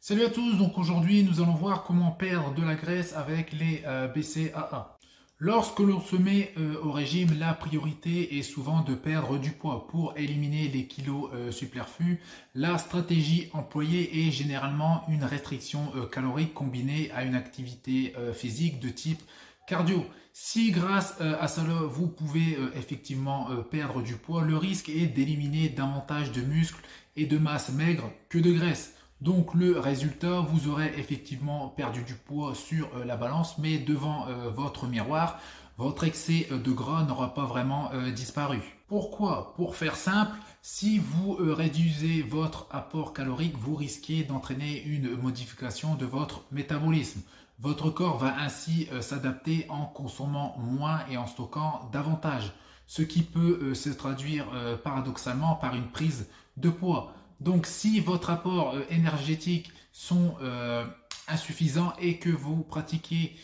Salut à tous, donc aujourd'hui nous allons voir comment perdre de la graisse avec les BCAA. Lorsque l'on se met au régime, la priorité est souvent de perdre du poids. Pour éliminer les kilos superflus, la stratégie employée est généralement une restriction calorique combinée à une activité physique de type cardio. Si grâce à cela vous pouvez effectivement perdre du poids, le risque est d'éliminer davantage de muscles et de masse maigre que de graisse. Donc le résultat, vous aurez effectivement perdu du poids sur la balance, mais devant votre miroir, votre excès de gras n'aura pas vraiment disparu. Pourquoi? Pour faire simple, si vous réduisez votre apport calorique, vous risquez d'entraîner une modification de votre métabolisme. Votre corps va ainsi s'adapter en consommant moins et en stockant davantage, ce qui peut se traduire paradoxalement par une prise de poids. Donc si votre apport énergétique sont insuffisants et que vous pratiquez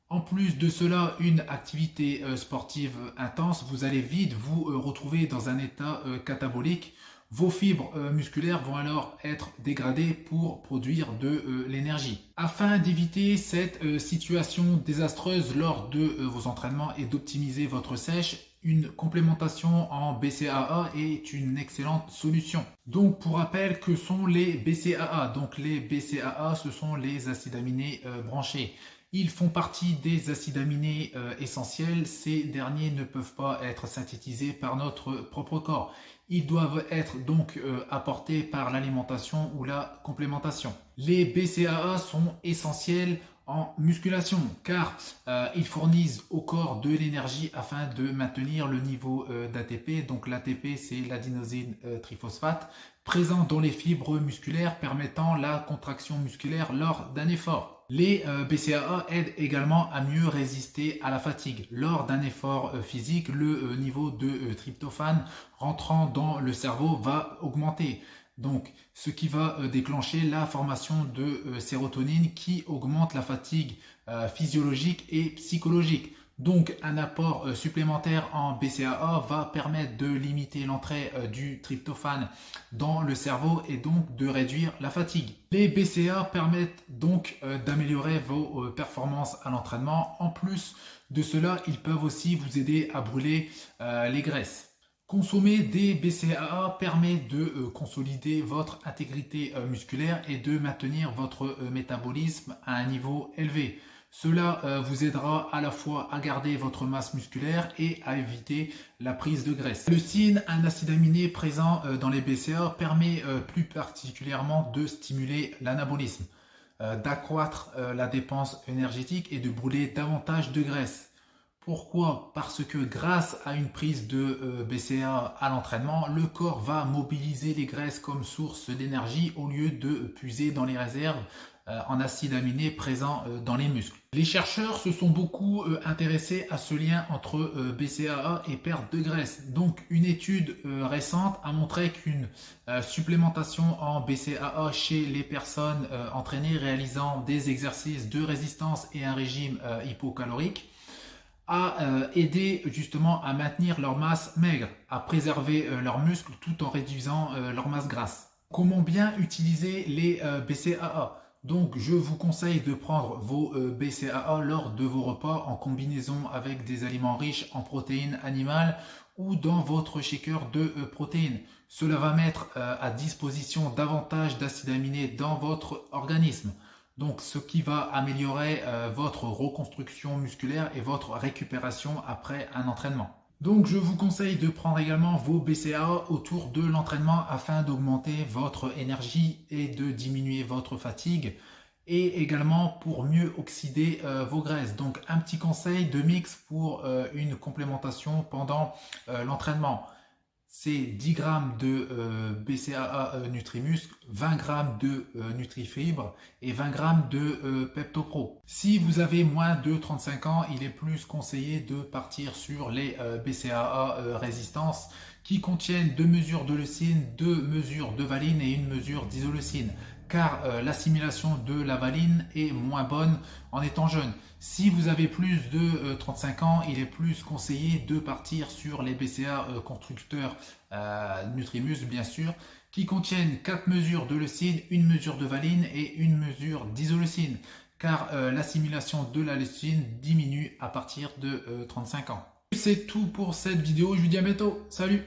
en plus de cela une activité sportive intense, vous allez vite vous retrouver dans un état catabolique. Vos fibres musculaires vont alors être dégradées pour produire de l'énergie. Afin d'éviter cette situation désastreuse lors de vos entraînements et d'optimiser votre sèche, une complémentation en BCAA est une excellente solution. Donc pour rappel, que sont les BCAA? Donc les BCAA, ce sont les acides aminés branchés. Ils font partie des acides aminés essentiels. Ces derniers ne peuvent pas être synthétisés par notre propre corps. Ils doivent être donc apportés par l'alimentation ou la complémentation. Les BCAA sont essentiels en musculation car ils fournissent au corps de l'énergie afin de maintenir le niveau d'ATP. Donc l'ATP, c'est l'adénosine triphosphate, présent dans les fibres musculaires permettant la contraction musculaire lors d'un effort. Les BCAA aident également à mieux résister à la fatigue. Lors d'un effort physique, le niveau de tryptophane rentrant dans le cerveau va augmenter. Donc, ce qui va déclencher la formation de sérotonine qui augmente la fatigue physiologique et psychologique. Donc, un apport supplémentaire en BCAA va permettre de limiter l'entrée du tryptophane dans le cerveau et donc de réduire la fatigue. Les BCAA permettent donc d'améliorer vos performances à l'entraînement. En plus de cela, ils peuvent aussi vous aider à brûler les graisses. Consommer des BCAA permet de consolider votre intégrité musculaire et de maintenir votre métabolisme à un niveau élevé. Cela vous aidera à la fois à garder votre masse musculaire et à éviter la prise de graisse. Le leucine, un acide aminé présent dans les BCAA, permet plus particulièrement de stimuler l'anabolisme, d'accroître la dépense énergétique et de brûler davantage de graisse. Pourquoi? Parce que grâce à une prise de BCAA à l'entraînement, le corps va mobiliser les graisses comme source d'énergie au lieu de puiser dans les réserves en acides aminés présents dans les muscles. Les chercheurs se sont beaucoup intéressés à ce lien entre BCAA et perte de graisse. Donc une étude récente a montré qu'une supplémentation en BCAA chez les personnes entraînées réalisant des exercices de résistance et un régime hypocalorique a aidé justement à maintenir leur masse maigre, à préserver leurs muscles tout en réduisant leur masse grasse. Comment bien utiliser les BCAA? Donc je vous conseille de prendre vos BCAA lors de vos repas en combinaison avec des aliments riches en protéines animales ou dans votre shaker de protéines. Cela va mettre à disposition davantage d'acides aminés dans votre organisme. Donc ce qui va améliorer votre reconstruction musculaire et votre récupération après un entraînement. Donc je vous conseille de prendre également vos BCAA autour de l'entraînement afin d'augmenter votre énergie et de diminuer votre fatigue et également pour mieux oxyder vos graisses. Donc un petit conseil de mix pour une complémentation pendant l'entraînement. C'est 10 g de BCAA Nutrimuscle, 20 g de Nutrifibre et 20 g de PeptoPro. Si vous avez moins de 35 ans, il est plus conseillé de partir sur les BCAA Résistance qui contiennent 2 mesures de leucine, 2 mesures de valine et 1 mesure d'isoleucine. car l'assimilation de la valine est moins bonne en étant jeune. Si vous avez plus de 35 ans, il est plus conseillé de partir sur les BCA constructeurs Nutrimus, bien sûr, qui contiennent 4 mesures de leucine, une mesure de valine et une mesure d'isoleucine, car l'assimilation de la leucine diminue à partir de 35 ans. C'est tout pour cette vidéo, je vous dis à bientôt, salut!